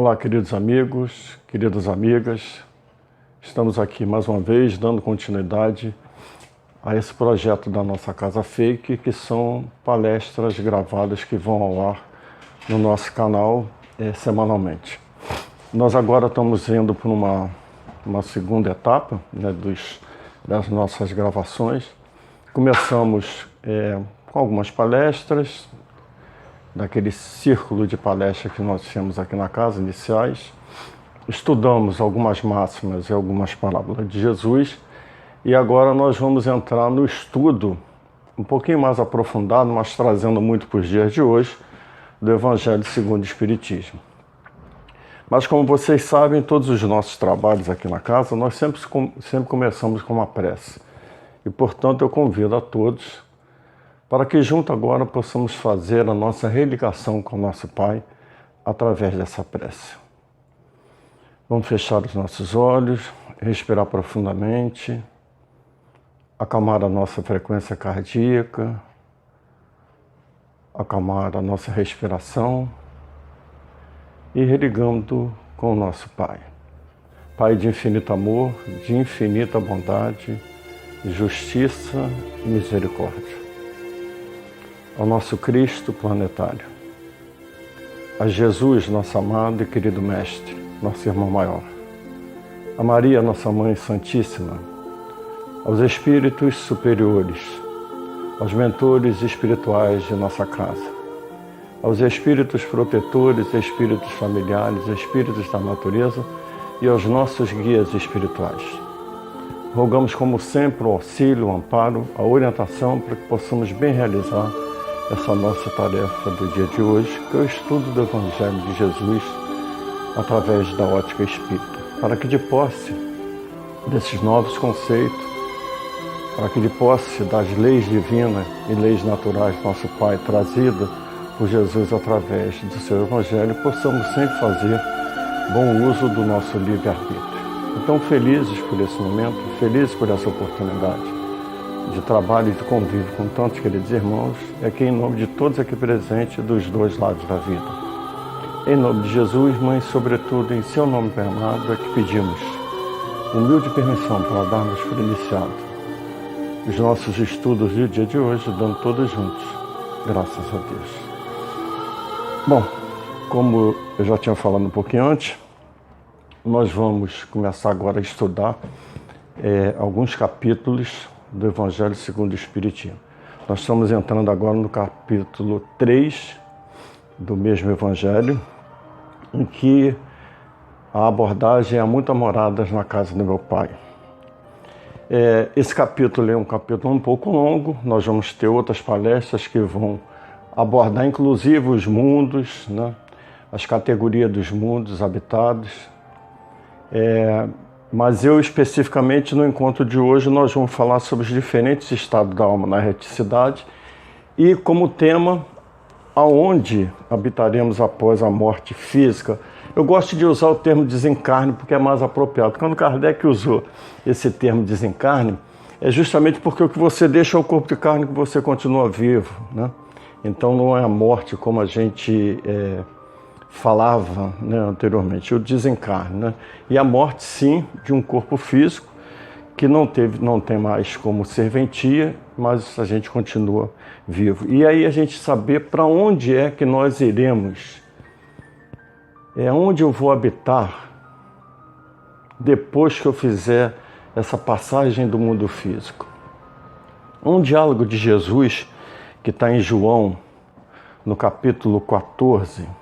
Olá, queridos amigos, queridas amigas. Estamos aqui mais uma vez dando continuidade a esse projeto da nossa Casa Fake, que são palestras gravadas que vão ao ar no nosso canal semanalmente. Nós agora estamos indo para uma segunda etapa, né, das nossas gravações. Começamos com algumas palestras, daquele círculo de palestras que nós tínhamos aqui na casa, iniciais. Estudamos algumas máximas e algumas parábolas de Jesus, e agora nós vamos entrar no estudo um pouquinho mais aprofundado, mas trazendo muito para os dias de hoje, do Evangelho segundo o Espiritismo. Mas como vocês sabem, todos os nossos trabalhos aqui na casa, nós sempre começamos com uma prece. E, portanto, eu convido a todos para que junto agora possamos fazer a nossa religação com o nosso Pai através dessa prece. Vamos fechar os nossos olhos, respirar profundamente, acalmar a nossa frequência cardíaca, acalmar a nossa respiração e religando com o nosso Pai. Pai de infinito amor, de infinita bondade, justiça e misericórdia. Ao nosso Cristo planetário, a Jesus, nosso amado e querido Mestre, nosso irmão maior, a Maria, nossa Mãe Santíssima, aos Espíritos superiores, aos mentores espirituais de nossa casa, aos Espíritos protetores, Espíritos familiares, Espíritos da natureza e aos nossos guias espirituais. Rogamos, como sempre, o auxílio, o amparo, a orientação para que possamos bem realizar essa nossa tarefa do dia de hoje, que é o estudo do Evangelho de Jesus através da ótica espírita, para que de posse desses novos conceitos, para que de posse das leis divinas e leis naturais do nosso Pai trazida por Jesus através do seu Evangelho, possamos sempre fazer bom uso do nosso livre-arbítrio. Então, felizes por esse momento, felizes por essa oportunidade de trabalho e de convívio com tantos queridos irmãos, é que em nome de todos aqui presentes dos dois lados da vida, em nome de Jesus, Mãe, sobretudo em seu nome amado, é que pedimos humilde permissão para darmos por iniciado os nossos estudos do dia de hoje, dando todos juntos, graças a Deus. Bom, como eu já tinha falado um pouquinho antes, nós vamos começar agora a estudar alguns capítulos do Evangelho segundo o Espiritismo. Nós estamos entrando agora no capítulo 3 do mesmo Evangelho, em que a abordagem é muito moradas na casa do meu Pai. Esse capítulo é um capítulo um pouco longo, nós vamos ter outras palestras que vão abordar inclusive os mundos, né? As categorias dos mundos habitados. Mas eu especificamente no encontro de hoje nós vamos falar sobre os diferentes estados da alma na reticidade e como tema aonde habitaremos após a morte física. Eu gosto de usar o termo desencarne porque é mais apropriado. Quando Kardec usou esse termo desencarne, é justamente porque o que você deixa é o corpo de carne que você continua vivo, né? Então não é a morte como a gente falava, né, anteriormente, o desencarne, né? E a morte, sim, de um corpo físico que não tem mais como serventia, mas a gente continua vivo. E aí a gente saber para onde é que nós iremos, onde eu vou habitar depois que eu fizer essa passagem do mundo físico. Um diálogo de Jesus que está em João, no capítulo 14,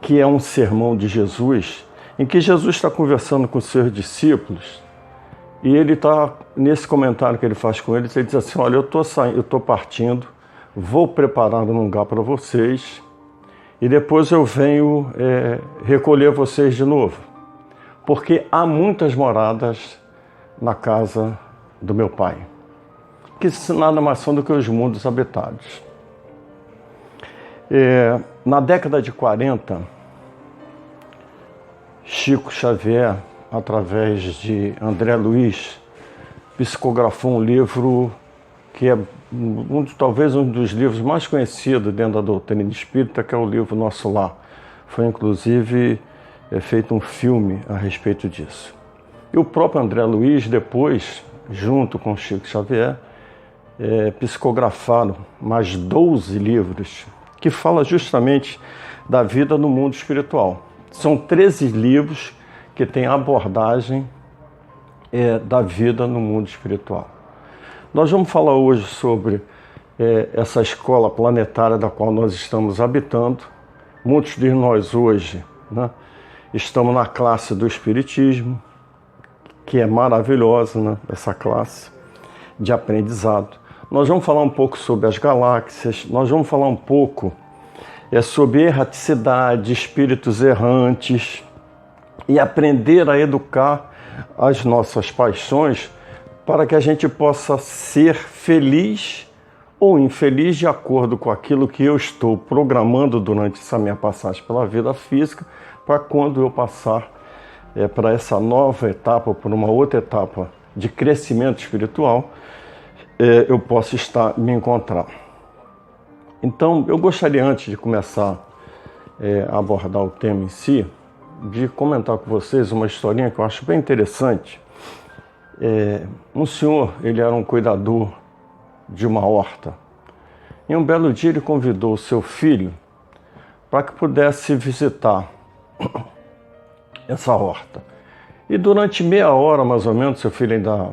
que é um sermão de Jesus, em que Jesus está conversando com os seus discípulos, e ele está, nesse comentário que ele faz com eles, ele diz assim: olha, eu estou partindo, vou preparar um lugar para vocês, e depois eu venho recolher vocês de novo, porque há muitas moradas na casa do meu Pai, que nada mais são do que os mundos habitados. Na década de 40, Chico Xavier, através de André Luiz, psicografou um livro que é talvez um dos livros mais conhecidos dentro da doutrina espírita, que é o livro Nosso Lar. Foi inclusive feito um filme a respeito disso. E o próprio André Luiz, depois, junto com Chico Xavier, psicografaram mais 12 livros que falam justamente da vida no mundo espiritual. São 13 livros que têm abordagem da vida no mundo espiritual. Nós vamos falar hoje sobre essa escola planetária da qual nós estamos habitando. Muitos de nós hoje, né, estamos na classe do Espiritismo, que é maravilhosa, né, essa classe de aprendizado. Nós vamos falar um pouco sobre as galáxias, nós vamos falar um pouco sobre erraticidade, espíritos errantes e aprender a educar as nossas paixões para que a gente possa ser feliz ou infeliz de acordo com aquilo que eu estou programando durante essa minha passagem pela vida física, para quando eu passar para essa nova etapa, por uma outra etapa de crescimento espiritual, eu posso me encontrar. Então, eu gostaria, antes de começar a abordar o tema em si, de comentar com vocês uma historinha que eu acho bem interessante. Um senhor, ele era um cuidador de uma horta. E um belo dia ele convidou o seu filho para que pudesse visitar essa horta. E durante meia hora, mais ou menos, seu filho ainda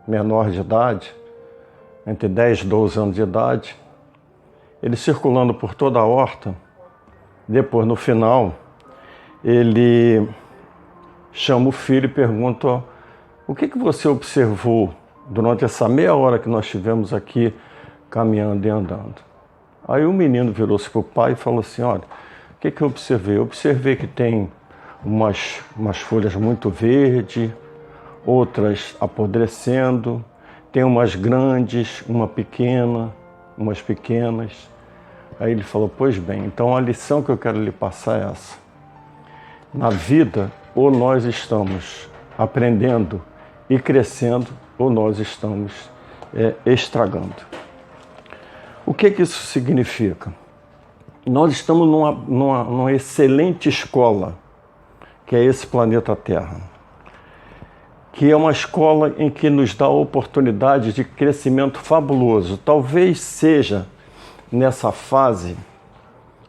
menor de idade, entre 10 e 12 anos de idade, ele circulando por toda a horta, depois no final, ele chama o filho e pergunta: o que você observou durante essa meia hora que nós tivemos aqui caminhando e andando? Aí o menino virou-se para o pai e falou assim: olha, o que eu observei? Eu observei que tem umas folhas muito verdes, outras apodrecendo, tem umas grandes, umas pequenas. Aí ele falou: pois bem, então a lição que eu quero lhe passar é essa. Na vida, ou nós estamos aprendendo e crescendo, ou nós estamos estragando. O que isso significa? Nós estamos numa excelente escola, que é esse planeta Terra, que é uma escola em que nos dá oportunidade de crescimento fabuloso. Talvez seja, nessa fase,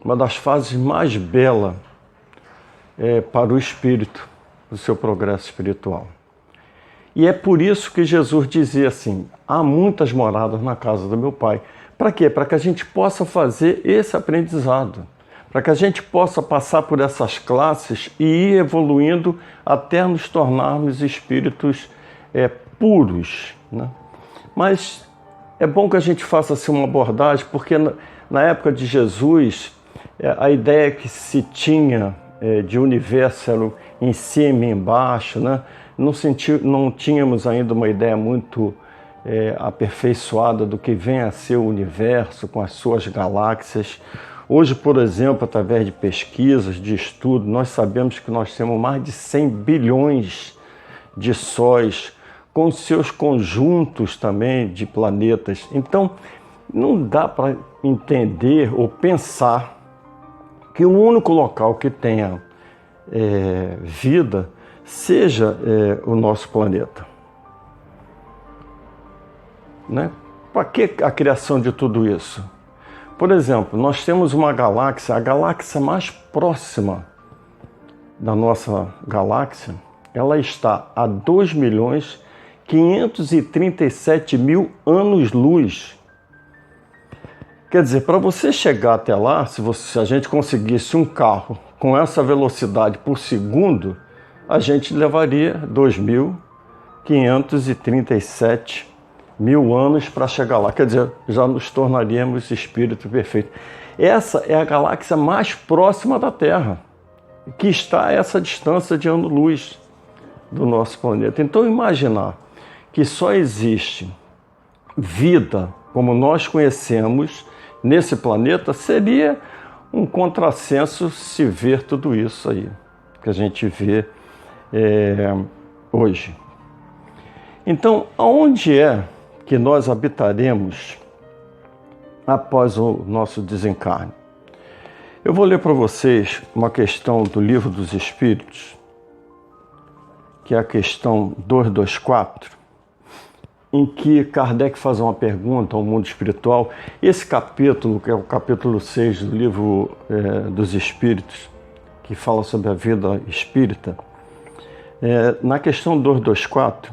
uma das fases mais belas para o espírito, do seu progresso espiritual. E é por isso que Jesus dizia assim: há muitas moradas na casa do meu Pai. Para quê? Para que a gente possa fazer esse aprendizado, para que a gente possa passar por essas classes e ir evoluindo até nos tornarmos espíritos puros, né? Mas é bom que a gente faça assim uma abordagem, porque na época de Jesus, a ideia que se tinha de universo era em cima e embaixo, né? Não tínhamos ainda uma ideia muito aperfeiçoada do que vem a ser o universo com as suas galáxias. Hoje, por exemplo, através de pesquisas, de estudo, nós sabemos que nós temos mais de 100 bilhões de sóis, com os seus conjuntos também de planetas. Então, não dá para entender ou pensar que o único local que tenha vida seja o nosso planeta. Né? Para que a criação de tudo isso? Por exemplo, nós temos uma galáxia, a galáxia mais próxima da nossa galáxia, ela está a 2.537.000 anos-luz. Quer dizer, para você chegar até lá, se a gente conseguisse um carro com essa velocidade por segundo, a gente levaria 2.537.000 anos para chegar lá. Quer dizer, já nos tornaríamos espírito perfeito. Essa é a galáxia mais próxima da Terra, que está a essa distância de ano-luz do nosso planeta. Então, imaginar que só existe vida como nós conhecemos nesse planeta seria um contrassenso se ver tudo isso aí que a gente vê hoje. Então, aonde é que nós habitaremos após o nosso desencarne? Eu vou ler para vocês uma questão do Livro dos Espíritos, que é a questão 224, em que Kardec faz uma pergunta ao mundo espiritual. Esse capítulo, que é o capítulo 6 do Livro dos Espíritos, que fala sobre a vida espírita, na questão 224,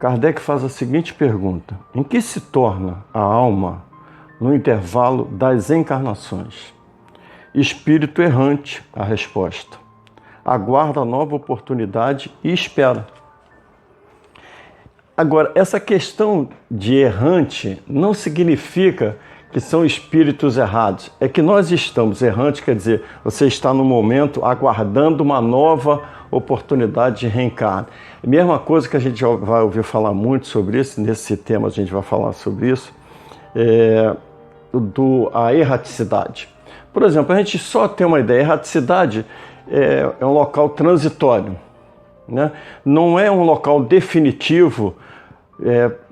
Kardec faz a seguinte pergunta: em que se torna a alma no intervalo das encarnações? Espírito errante, a resposta. Aguarda nova oportunidade e espera. Agora, essa questão de errante não significa que são espíritos errados. É que nós estamos errantes, quer dizer, você está no momento aguardando uma nova oportunidade de reencarne. Mesma coisa que a gente já vai ouvir falar muito sobre isso, nesse tema a gente vai falar sobre isso, a erraticidade. Por exemplo, a gente só tem uma ideia, erraticidade é um local transitório, né? Não é um local definitivo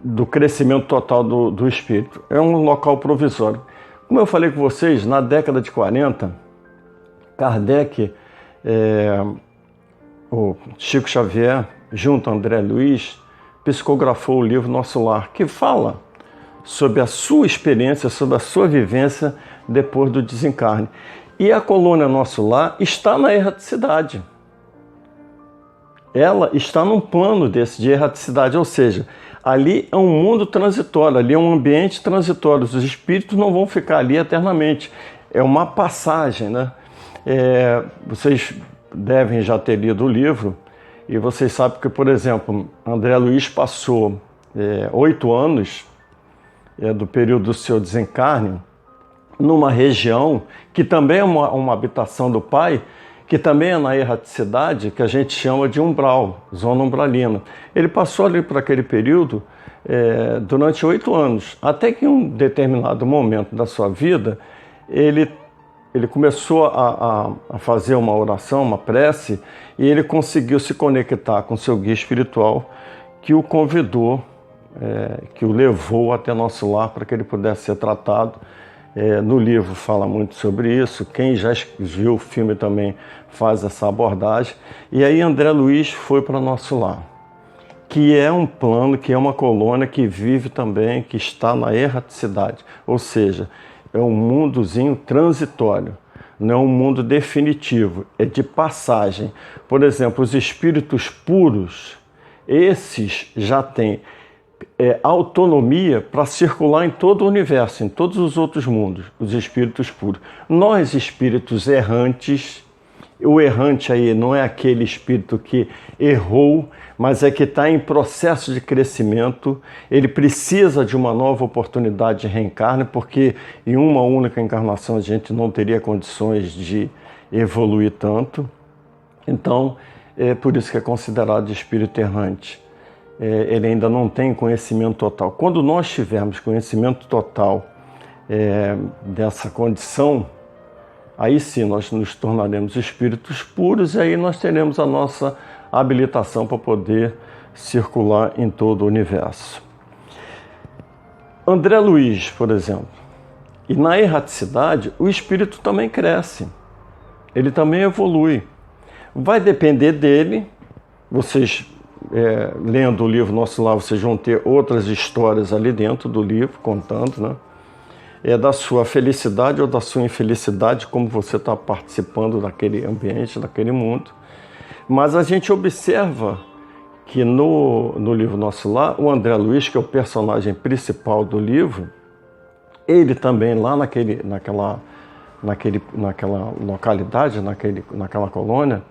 do crescimento total do espírito, é um local provisório. Como eu falei com vocês, na década de 40, Kardec, o Chico Xavier, junto a André Luiz, psicografou o livro Nosso Lar, que fala sobre a sua experiência, sobre a sua vivência depois do desencarne. E a colônia Nosso Lar está na erraticidade. Ela está num plano desse de erraticidade, ou seja, ali é um mundo transitório, ali é um ambiente transitório. Os espíritos não vão ficar ali eternamente. É uma passagem, né? Vocês devem já ter lido o livro e vocês sabem que, por exemplo, André Luiz passou 8 anos do período do seu desencarne numa região que também é uma habitação do pai, que também é na erraticidade, que a gente chama de umbral, zona umbralina. Ele passou ali por aquele período durante 8 anos, até que em um determinado momento da sua vida, ele começou a fazer uma oração, uma prece, e ele conseguiu se conectar com seu guia espiritual, que o convidou, que o levou até Nosso Lar para que ele pudesse ser tratado. No livro fala muito sobre isso, quem já viu o filme também faz essa abordagem. E aí André Luiz foi para Nosso Lar, que é um plano, que é uma colônia que vive também, que está na erraticidade, ou seja, é um mundozinho transitório, não é um mundo definitivo, é de passagem. Por exemplo, os espíritos puros, esses já têm autonomia para circular em todo o universo, em todos os outros mundos, os espíritos puros. Nós, espíritos errantes, o errante aí não é aquele espírito que errou, mas é que está em processo de crescimento, ele precisa de uma nova oportunidade de reencarne, porque em uma única encarnação a gente não teria condições de evoluir tanto. Então, é por isso que é considerado espírito errante. Ele ainda não tem conhecimento total. Quando nós tivermos conhecimento total dessa condição, aí sim nós nos tornaremos espíritos puros e aí nós teremos a nossa habilitação para poder circular em todo o universo. André Luiz, por exemplo, e na erraticidade o espírito também cresce, ele também evolui. Vai depender dele. Vocês lendo o livro Nosso Lar, vocês vão ter outras histórias ali dentro do livro, contando, né? Da sua felicidade ou da sua infelicidade, como você está participando daquele ambiente, daquele mundo. Mas a gente observa que no livro Nosso Lar, o André Luiz, que é o personagem principal do livro, ele também lá naquela localidade, naquela colônia,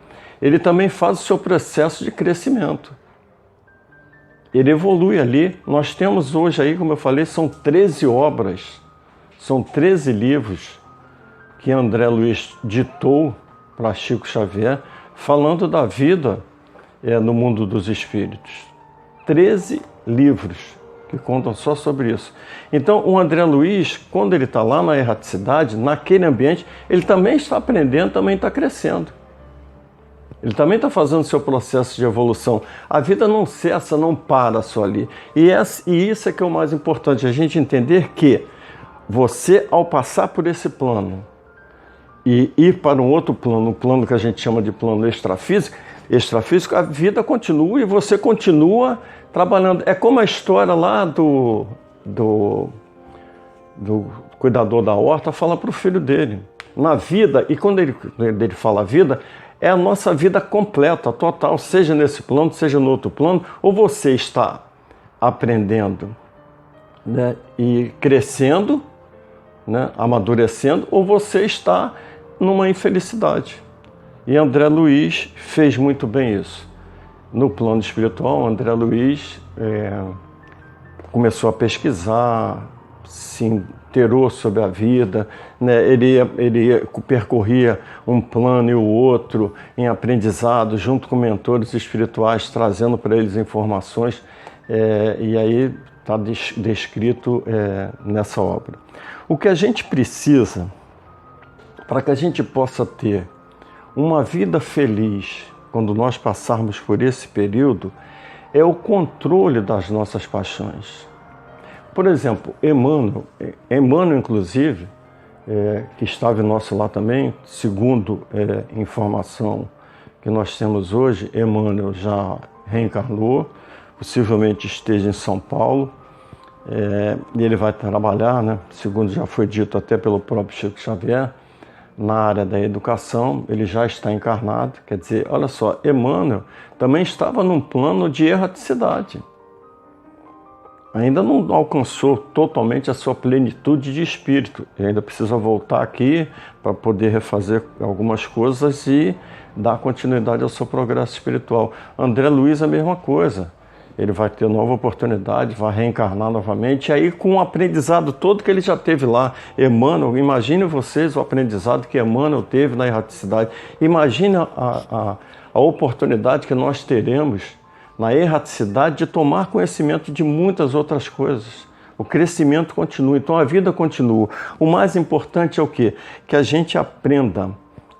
ele também faz o seu processo de crescimento. Ele evolui ali. Nós temos hoje aí, como eu falei, são 13 obras, são 13 livros que André Luiz ditou para Chico Xavier, falando da vida no mundo dos espíritos. 13 livros que contam só sobre isso. Então, o André Luiz, quando ele está lá na erraticidade, naquele ambiente, ele também está aprendendo, também está crescendo. Ele também está fazendo seu processo de evolução. A vida não cessa, não para só ali. E isso é que é o mais importante, a gente entender que você, ao passar por esse plano, e ir para um outro plano, um plano que a gente chama de plano extrafísico, a vida continua e você continua trabalhando. É como a história lá do cuidador da horta fala para o filho dele. Na vida, e quando ele fala vida, é a nossa vida completa, total, seja nesse plano, seja no outro plano, ou você está aprendendo, né, e crescendo, né, amadurecendo, ou você está numa infelicidade. E André Luiz fez muito bem isso. No plano espiritual, André Luiz começou a pesquisar, se inteirou sobre a vida, né? Ele percorria um plano e o outro em aprendizado, junto com mentores espirituais, trazendo para eles informações, e aí está descrito nessa obra. O que a gente precisa, para que a gente possa ter uma vida feliz, quando nós passarmos por esse período, é o controle das nossas paixões. Por exemplo, Emmanuel inclusive, que estava em nosso lar também, segundo informação que nós temos hoje, Emmanuel já reencarnou, possivelmente esteja em São Paulo, e ele vai trabalhar, né, segundo já foi dito até pelo próprio Chico Xavier, na área da educação. Ele já está encarnado, quer dizer, olha só, Emmanuel também estava num plano de erraticidade. Ainda não alcançou totalmente a sua plenitude de espírito. Ele ainda precisa voltar aqui para poder refazer algumas coisas e dar continuidade ao seu progresso espiritual. André Luiz é a mesma coisa. Ele vai ter nova oportunidade, vai reencarnar novamente, e aí com o aprendizado todo que ele já teve lá. Emmanuel, imagine vocês o aprendizado que Emmanuel teve na erraticidade. Imagine a oportunidade que nós teremos na erraticidade de tomar conhecimento de muitas outras coisas. O crescimento continua, então a vida continua. O mais importante é o quê? Que a gente aprenda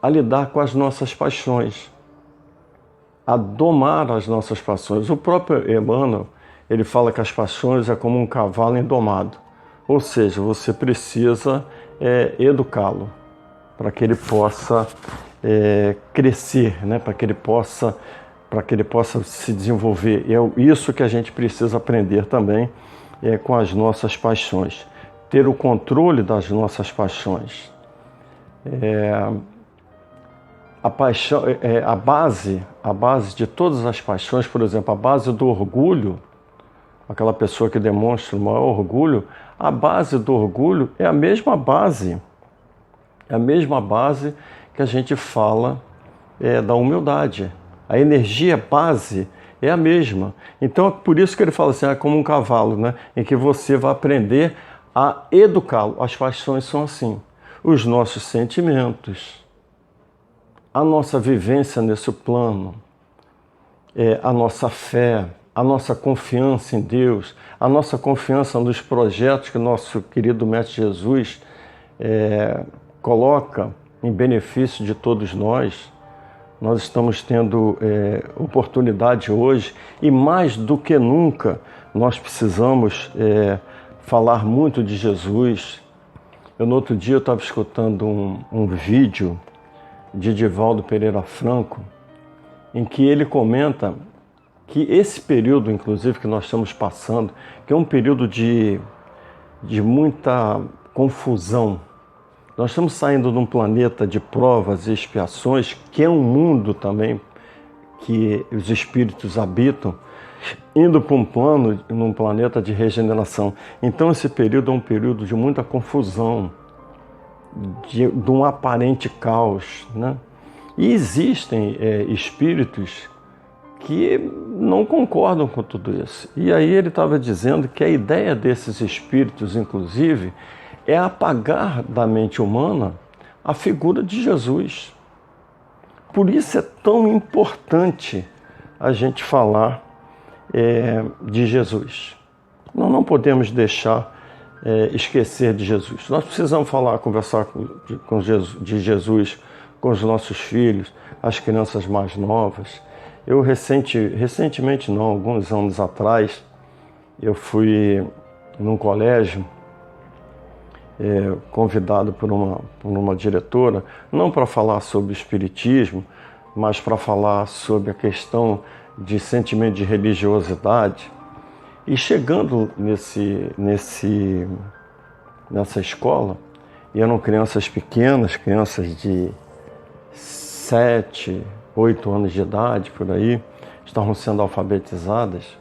a lidar com as nossas paixões, a domar as nossas paixões. O próprio Emmanuel, ele fala que as paixões é como um cavalo indomado. Ou seja, você precisa educá-lo para que ele possa crescer, né? para que ele possa se desenvolver. E é isso que a gente precisa aprender também com as nossas paixões. Ter o controle das nossas paixões. A paixão, a base de todas as paixões, por exemplo, a base do orgulho, aquela pessoa que demonstra o maior orgulho, a base do orgulho é a mesma base que a gente fala da humildade. A energia base é a mesma. Então é por isso que ele fala assim, é como um cavalo, né? Em que você vai aprender a educá-lo. As paixões são assim. Os nossos sentimentos, a nossa vivência nesse plano, a nossa fé, a nossa confiança em Deus, a nossa confiança nos projetos que nosso querido Mestre Jesus coloca em benefício de todos nós. Nós estamos tendo oportunidade hoje e mais do que nunca nós precisamos falar muito de Jesus. No outro dia eu estava escutando um vídeo de Divaldo Pereira Franco, em que ele comenta que esse período, inclusive, que nós estamos passando, que é um período de muita confusão. Nós estamos saindo de um planeta de provas e expiações, que é um mundo também que os espíritos habitam, indo para num planeta de regeneração. Então esse período é um período de muita confusão, de um aparente caos, né? E existem espíritos que não concordam com tudo isso. E aí ele estava dizendo que a ideia desses espíritos, inclusive, é apagar da mente humana a figura de Jesus. Por isso é tão importante a gente falar de Jesus. Nós não podemos deixar esquecer de Jesus. Nós precisamos conversar de Jesus com os nossos filhos, as crianças mais novas. Eu recentemente não, alguns anos atrás, eu fui num colégio convidado por uma diretora, não para falar sobre espiritismo, mas para falar sobre a questão de sentimento de religiosidade. E chegando nessa escola, e eram crianças pequenas, crianças de 7, 8 anos de idade, por aí, estavam sendo alfabetizadas,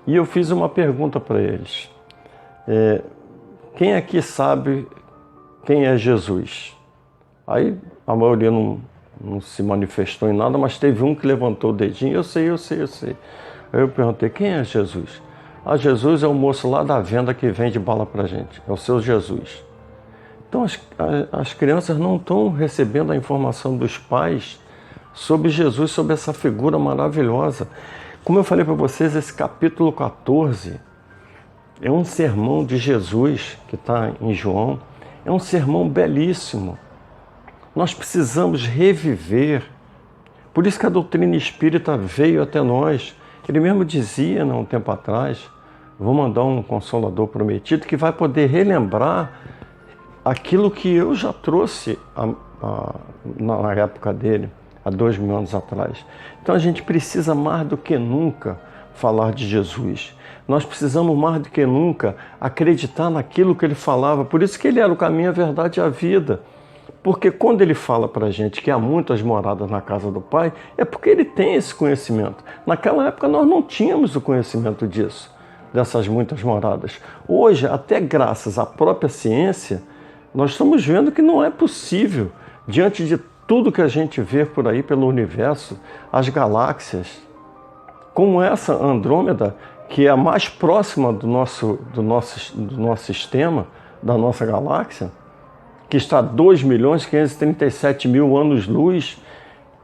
e eu fiz uma pergunta para eles. Quem aqui sabe quem é Jesus? Aí a maioria não se manifestou em nada, mas teve um que levantou o dedinho. Eu sei. Aí eu perguntei, quem é Jesus? Jesus é o moço lá da venda que vende bala pra gente. É o seu Jesus. Então as crianças não estão recebendo a informação dos pais sobre Jesus, sobre essa figura maravilhosa. Como eu falei para vocês, esse capítulo 14 é um sermão de Jesus, que está em João. É um sermão belíssimo. Nós precisamos reviver. Por isso que a doutrina espírita veio até nós. Ele mesmo dizia, um tempo atrás, vou mandar um consolador prometido que vai poder relembrar aquilo que eu já trouxe na época dele, há 2000 anos atrás. Então a gente precisa mais do que nunca falar de Jesus. Nós precisamos mais do que nunca acreditar naquilo que ele falava. Por isso que ele era o caminho, a verdade e a vida. Porque quando ele fala para a gente que há muitas moradas na casa do Pai, é porque ele tem esse conhecimento. Naquela época nós não tínhamos o conhecimento disso, dessas muitas moradas. Hoje, até graças à própria ciência, nós estamos vendo que não é possível, diante de tudo que a gente vê por aí pelo universo, as galáxias, como essa Andrômeda, que é a mais próxima do nosso sistema, da nossa galáxia, que está a 2.537.000 anos-luz.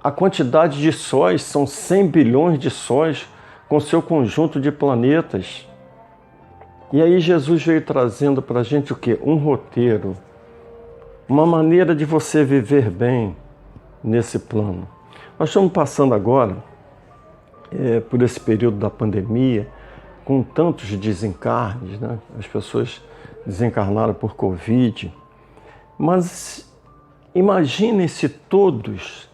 A quantidade de sóis são 100 bilhões de sóis com seu conjunto de planetas. E aí Jesus veio trazendo para a gente o quê? Um roteiro, uma maneira de você viver bem nesse plano. Nós estamos passando agora por esse período da pandemia, com tantos desencarnes, né? As pessoas desencarnaram por Covid. Mas imaginem se todos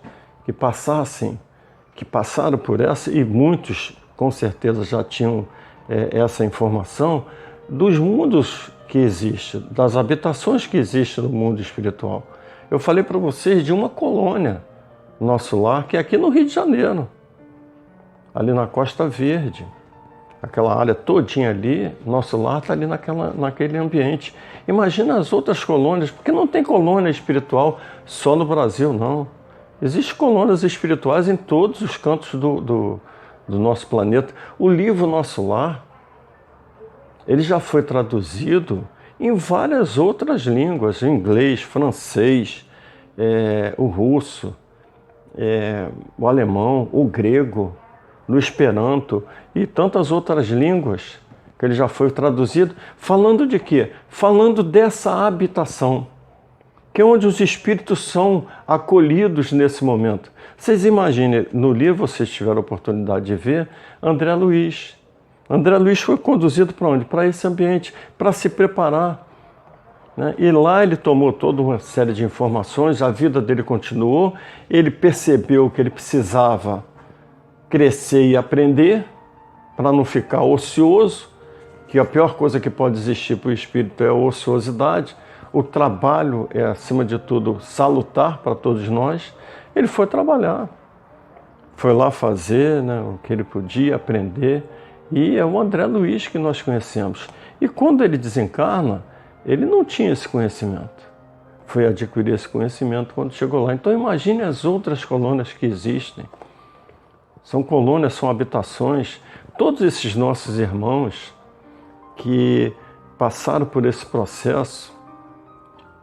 que passaram por essa, e muitos com certeza já tinham essa informação, dos mundos que existem, das habitações que existem no mundo espiritual. Eu falei para vocês de uma colônia, nosso lar, que é aqui no Rio de Janeiro, ali na Costa Verde. Aquela área todinha ali, nosso lar está ali naquele ambiente. Imagina as outras colônias, porque não tem colônia espiritual só no Brasil, não. Existem colônias espirituais em todos os cantos do nosso planeta. O livro Nosso Lar, ele já foi traduzido em várias outras línguas, inglês, francês, o russo, o alemão, o grego, no Esperanto e tantas outras línguas que ele já foi traduzido, falando de quê? Falando dessa habitação, que é onde os espíritos são acolhidos nesse momento. Vocês imaginem, no livro vocês tiveram a oportunidade de ver, André Luiz. André Luiz foi conduzido para onde? Para esse ambiente, para se preparar, né? E lá ele tomou toda uma série de informações, a vida dele continuou, ele percebeu que ele precisava crescer e aprender, para não ficar ocioso, que a pior coisa que pode existir para o espírito é a ociosidade. O trabalho é, acima de tudo, salutar para todos nós. Ele foi trabalhar, foi lá fazer, né, o que ele podia, aprender, e é o André Luiz que nós conhecemos. E quando ele desencarna, ele não tinha esse conhecimento. Foi adquirir esse conhecimento quando chegou lá. Então imagine as outras colônias que existem. São colônias, são habitações. Todos esses nossos irmãos que passaram por esse processo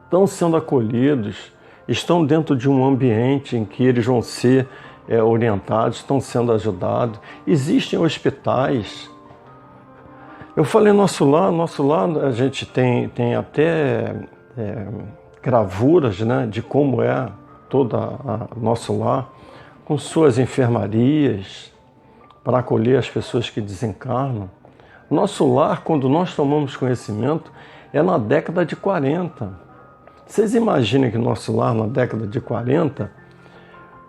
estão sendo acolhidos, estão dentro de um ambiente em que eles vão ser orientados, estão sendo ajudados. Existem hospitais. Eu falei nosso lar a gente tem até gravuras, né, de como é todo nosso lar, com suas enfermarias, para acolher as pessoas que desencarnam. Nosso lar, quando nós tomamos conhecimento, é na década de 40. Vocês imaginem que nosso lar, na década de 40,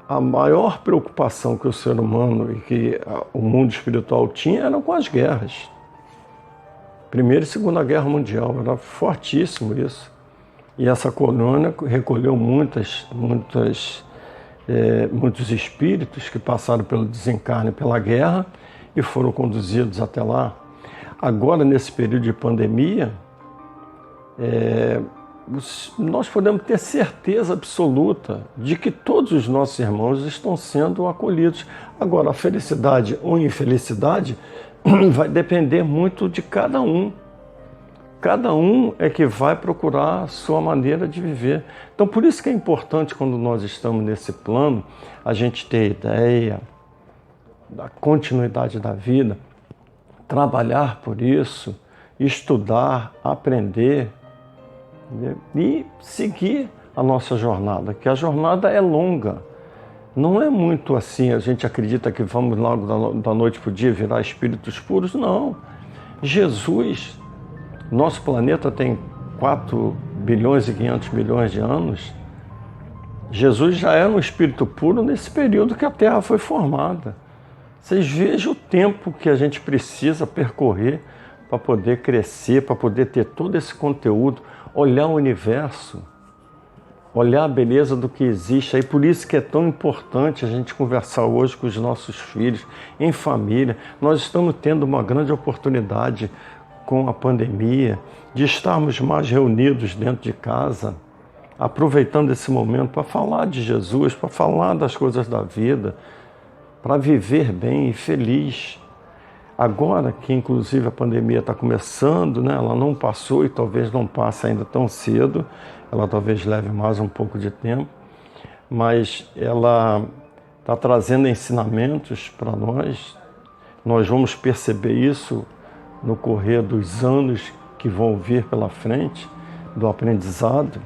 a maior preocupação que o ser humano e que o mundo espiritual tinha era com as guerras. Primeira e Segunda Guerra Mundial, era fortíssimo isso. E essa colônia recolheu muitos espíritos que passaram pelo desencarne, pela guerra e foram conduzidos até lá. Agora, nesse período de pandemia, nós podemos ter certeza absoluta de que todos os nossos irmãos estão sendo acolhidos. Agora, a felicidade ou infelicidade vai depender muito de cada um. Cada um é que vai procurar a sua maneira de viver. Então, por isso que é importante, quando nós estamos nesse plano, a gente ter ideia da continuidade da vida, trabalhar por isso, estudar, aprender, e seguir a nossa jornada, que a jornada é longa. Não é muito assim, a gente acredita que vamos logo da noite para o dia virar espíritos puros. Não. Jesus, nosso planeta tem 4 bilhões e 500 milhões de anos. Jesus já era um espírito puro nesse período que a Terra foi formada. Vocês vejam o tempo que a gente precisa percorrer para poder crescer, para poder ter todo esse conteúdo, olhar o universo, olhar a beleza do que existe aí. Por isso que é tão importante a gente conversar hoje com os nossos filhos, em família. Nós estamos tendo uma grande oportunidade com a pandemia de estarmos mais reunidos dentro de casa, aproveitando esse momento para falar de Jesus, para falar das coisas da vida, para viver bem e feliz. Agora que, inclusive, a pandemia está começando, né? Ela não passou e talvez não passe ainda tão cedo, ela talvez leve mais um pouco de tempo, mas ela está trazendo ensinamentos para nós. Nós vamos perceber isso no correr dos anos que vão vir pela frente, do aprendizado,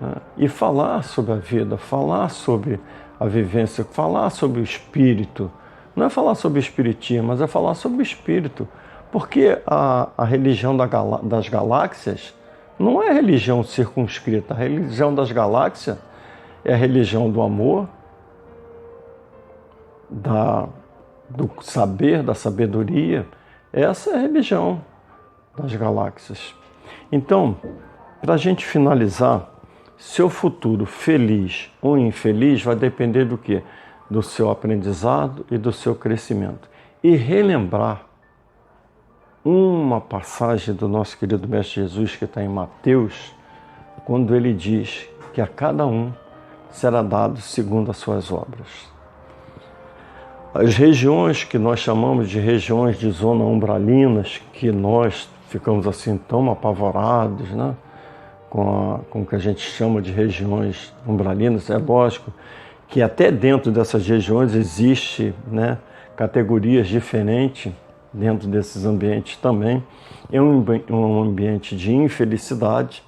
né? E falar sobre a vida, falar sobre a vivência, falar sobre o espírito. Não é falar sobre espiritismo, mas é falar sobre o espírito. Porque a religião das galáxias não é religião circunscrita. A religião das galáxias é a religião do amor, do saber, da sabedoria. Essa é a religião das galáxias. Então, para a gente finalizar, seu futuro feliz ou infeliz vai depender do quê? Do seu aprendizado e do seu crescimento. E relembrar uma passagem do nosso querido Mestre Jesus, que está em Mateus, quando ele diz que a cada um será dado segundo as suas obras. As regiões que nós chamamos de regiões de zona umbralinas, que nós ficamos assim tão apavorados, né? Com o que a gente chama de regiões umbralinas, é lógico que até dentro dessas regiões existe, né, categorias diferentes dentro desses ambientes também. É um ambiente de infelicidade,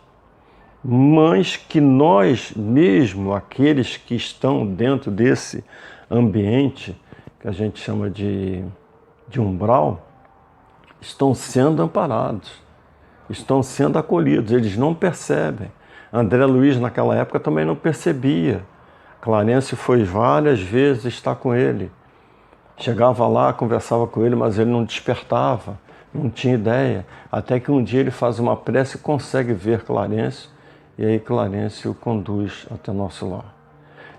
mas que nós mesmo, aqueles que estão dentro desse ambiente, que a gente chama de umbral, estão sendo amparados, estão sendo acolhidos, eles não percebem. André Luiz naquela época também não percebia. Clarence foi várias vezes estar com ele. Chegava lá, conversava com ele, mas ele não despertava, não tinha ideia. Até que um dia ele faz uma prece e consegue ver Clarence, e aí Clarence o conduz até nosso lar.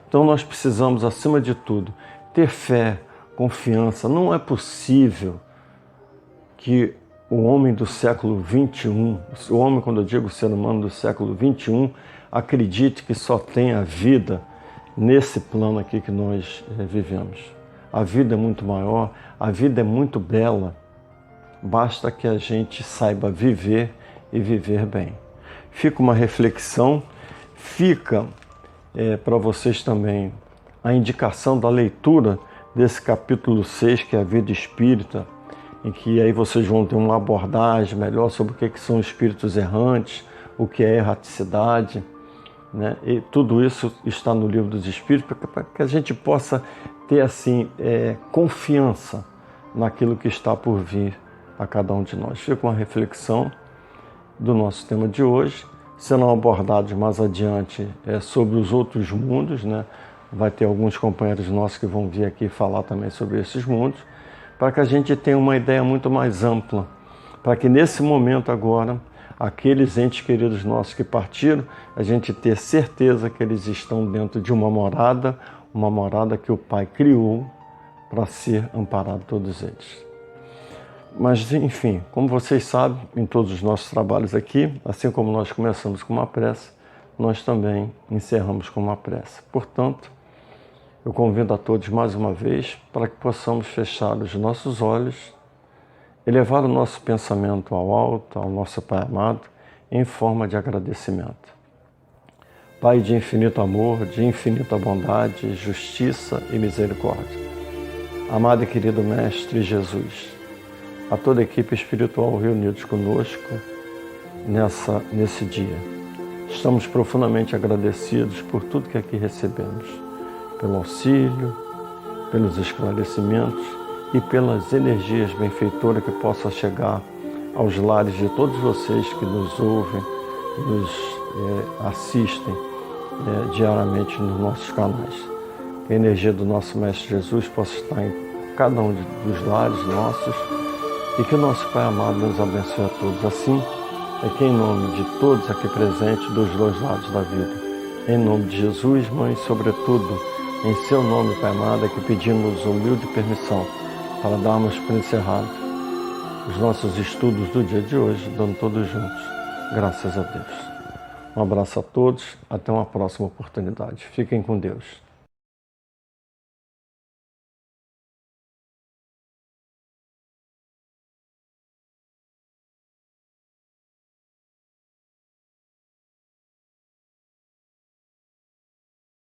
Então nós precisamos, acima de tudo, ter fé, confiança. Não é possível que o homem do século XXI, o homem, quando eu digo ser humano do século XXI, acredite que só tem a vida nesse plano aqui que nós vivemos. A vida é muito maior, a vida é muito bela, basta que a gente saiba viver e viver bem. Fica uma reflexão, fica para vocês também a indicação da leitura desse capítulo 6, que é a vida espírita, em que aí vocês vão ter uma abordagem melhor sobre o que são espíritos errantes, o que é erraticidade, né? E tudo isso está no Livro dos Espíritos, para que a gente possa ter assim, confiança naquilo que está por vir a cada um de nós. Fica uma reflexão do nosso tema de hoje. Serão abordados mais adiante sobre os outros mundos, né? Vai ter alguns companheiros nossos que vão vir aqui falar também sobre esses mundos, para que a gente tenha uma ideia muito mais ampla, para que nesse momento agora, aqueles entes queridos nossos que partiram, a gente ter certeza que eles estão dentro de uma morada que o Pai criou para ser amparado todos eles. Mas, enfim, como vocês sabem, em todos os nossos trabalhos aqui, assim como nós começamos com uma prece, nós também encerramos com uma prece. Portanto, eu convido a todos mais uma vez para que possamos fechar os nossos olhos, elevar o nosso pensamento ao alto, ao nosso Pai amado, em forma de agradecimento. Pai de infinito amor, de infinita bondade, justiça e misericórdia. Amado e querido Mestre Jesus, a toda a equipe espiritual reunidos conosco nesse dia. Estamos profundamente agradecidos por tudo que aqui recebemos, pelo auxílio, pelos esclarecimentos e pelas energias benfeitoras que possam chegar aos lares de todos vocês que nos ouvem, nos assistem diariamente nos nossos canais. Que a energia do nosso Mestre Jesus possa estar em cada um dos lares nossos e que o nosso Pai amado nos abençoe a todos. Assim é que, em nome de todos aqui presentes dos dois lados da vida, em nome de Jesus, Mãe, sobretudo, em seu nome, Pai amado, é que pedimos humilde permissão para darmos por encerrado os nossos estudos do dia de hoje, dando todos juntos, graças a Deus. Um abraço a todos, até uma próxima oportunidade. Fiquem com Deus.